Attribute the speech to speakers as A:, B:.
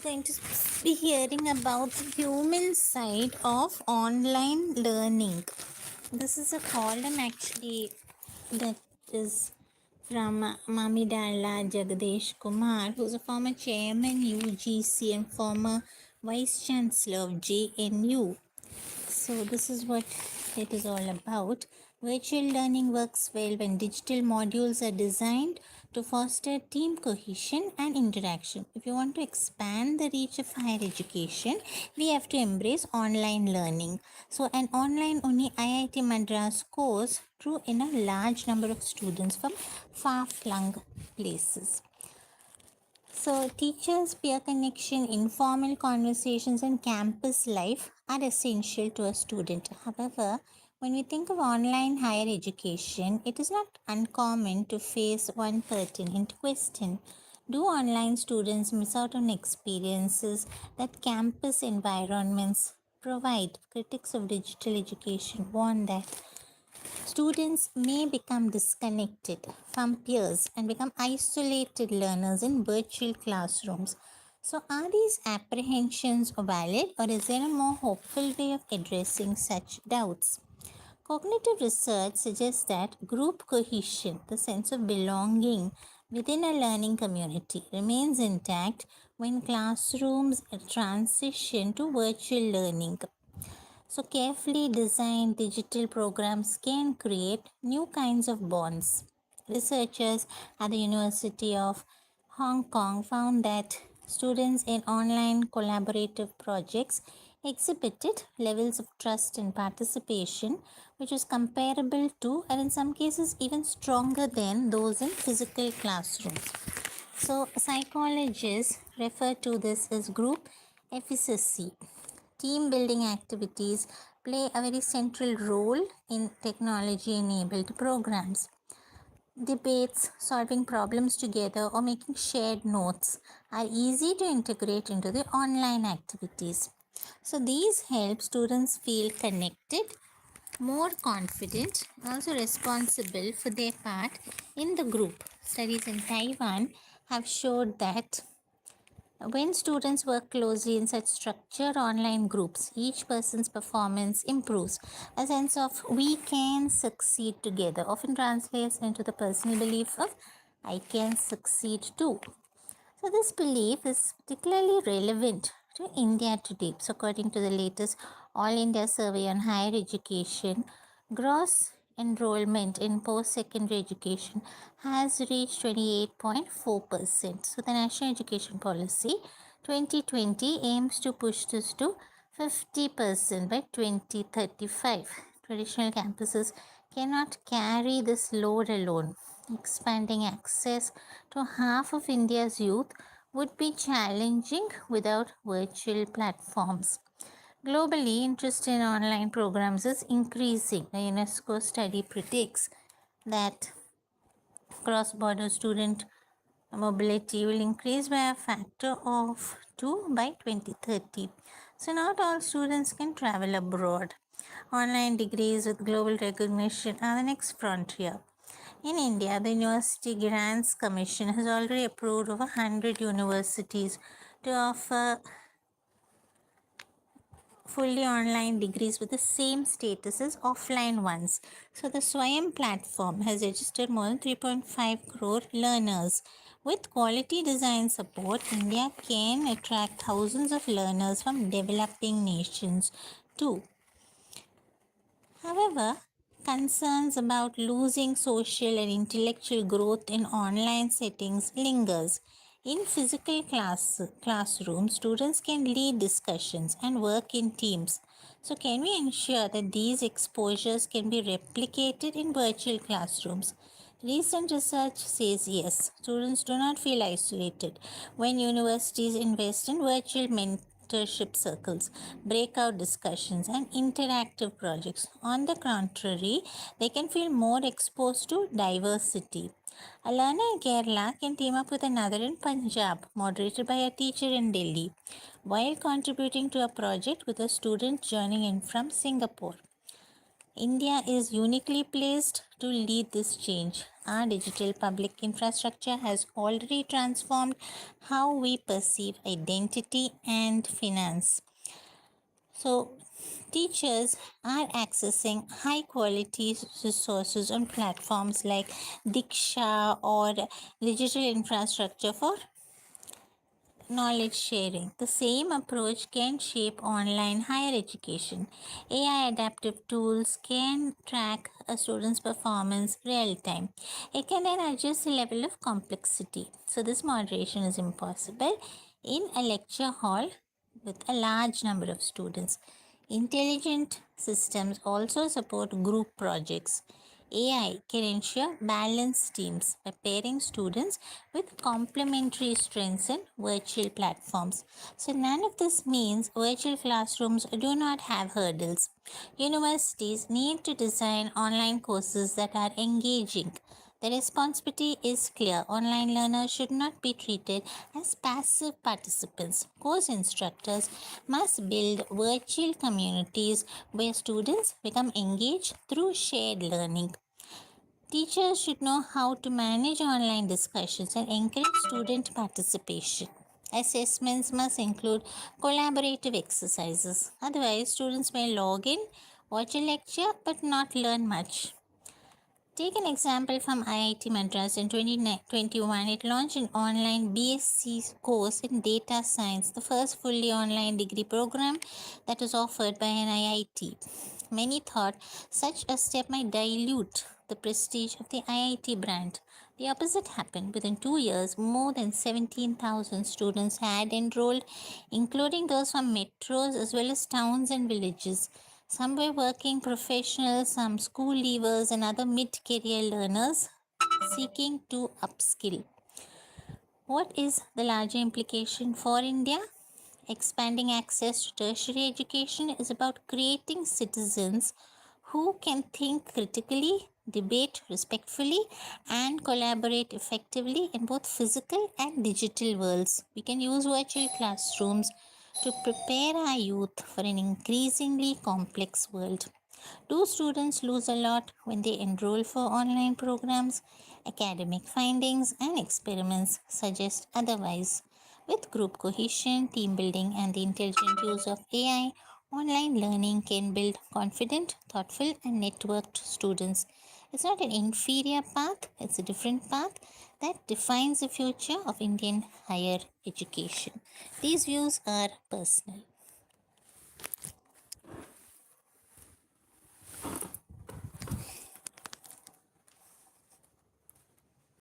A: going to be hearing about the human side of online learning. This is a column actually that is from Mamidala Jagadesh Kumar, who's a former chairman UGC and former vice chancellor of JNU. So this is what it is all about. Virtual learning works well when digital modules are designed to foster team cohesion and interaction. If you want to expand the reach of higher education, we have to embrace online learning. So an online only IIT Madras course drew in a large number of students from far-flung places. So, teachers, peer connection, informal conversations, and campus life are essential to a student. However, when we think of online higher education, it is not uncommon to face one pertinent question. Do online students miss out on experiences that campus environments provide? Critics of digital education warn that students may become disconnected from peers and become isolated learners in virtual classrooms. So, are these apprehensions valid, or is there a more hopeful way of addressing such doubts? Cognitive research suggests that group cohesion, the sense of belonging within a learning community, remains intact when classrooms transition to virtual learning. So, carefully designed digital programs can create new kinds of bonds. Researchers at the University of Hong Kong found that students in online collaborative projects exhibited levels of trust and participation which is comparable to, and in some cases even stronger than, those in physical classrooms. So, psychologists refer to this as group efficacy. Team building activities play a very central role in technology enabled programs. Debates, solving problems together, or making shared notes are easy to integrate into the online activities. So, these help students feel connected, more confident, and also responsible for their part in the group. Studies in Taiwan have showed that when students work closely in such structured online groups, each person's performance improves. A sense of we can succeed together often translates into the personal belief of I can succeed too. So, this belief is particularly relevant to India today. So, according to the latest All India Survey on Higher Education, gross enrollment in post secondary education has reached 28.4%. So, the National Education Policy 2020 aims to push this to 50% by 2035. Traditional campuses cannot carry this load alone. Expanding access to half of India's youth would be challenging without virtual platforms. Globally, interest in online programs is increasing. A UNESCO study predicts that cross-border student mobility will increase by a factor of 2 by 2030. So, not all students can travel abroad. Online degrees with global recognition are the next frontier. In India, the University Grants Commission has already approved over 100 universities to offer fully online degrees with the same status as offline ones. So the Swayam platform has registered more than 3.5 crore learners. With quality design support, India can attract thousands of learners from developing nations too. However, concerns about losing social and intellectual growth in online settings lingers. In physical classrooms, students can lead discussions and work in teams. So, can we ensure that these exposures can be replicated in virtual classrooms? Recent research says yes, students do not feel isolated when universities invest in virtual mentorship circles, breakout discussions, and interactive projects. On the contrary, they can feel more exposed to diversity. A learner in Kerala can team up with another in Punjab, moderated by a teacher in Delhi, while contributing to a project with a student joining in from Singapore. India is uniquely placed to lead this change. Our digital public infrastructure has already transformed how we perceive identity and finance. So, teachers are accessing high quality resources on platforms like Diksha or digital infrastructure for knowledge sharing. The same approach can shape online higher education. AI adaptive tools can track a student's performance real time. It can then adjust the level of complexity. So, this moderation is impossible in a lecture hall with a large number of students. Intelligent systems also support group projects. AI can ensure balanced teams by pairing students with complementary strengths in virtual platforms. So, none of this means virtual classrooms do not have hurdles. Universities need to design online courses that are engaging. The responsibility is clear. Online learners should not be treated as passive participants. Course instructors must build virtual communities where students become engaged through shared learning. Teachers should know how to manage online discussions and encourage student participation. Assessments must include collaborative exercises. Otherwise, students may log in, watch a lecture, but not learn much. Take an example from IIT Madras in 2021. It launched an online BSc course in data science, the first fully online degree program that was offered by an IIT. Many thought such a step might dilute the prestige of the IIT brand. The opposite happened. Within 2 years, more than 17,000 students had enrolled, including those from metros as well as towns and villages. Some were working professionals, some school leavers, and other mid career learners seeking to upskill. What is the larger implication for India? Expanding access to tertiary education is about creating citizens who can think critically, debate respectfully, and collaborate effectively in both physical and digital worlds. We can use virtual classrooms to prepare our youth for an increasingly complex world. Do students lose a lot when they enroll for online programs? Academic findings and experiments suggest otherwise. With group cohesion, team building, and the intelligent use of AI, online learning can build confident, thoughtful, and networked students. It's not an inferior path, it's a different path that defines the future of Indian higher education. These views are personal.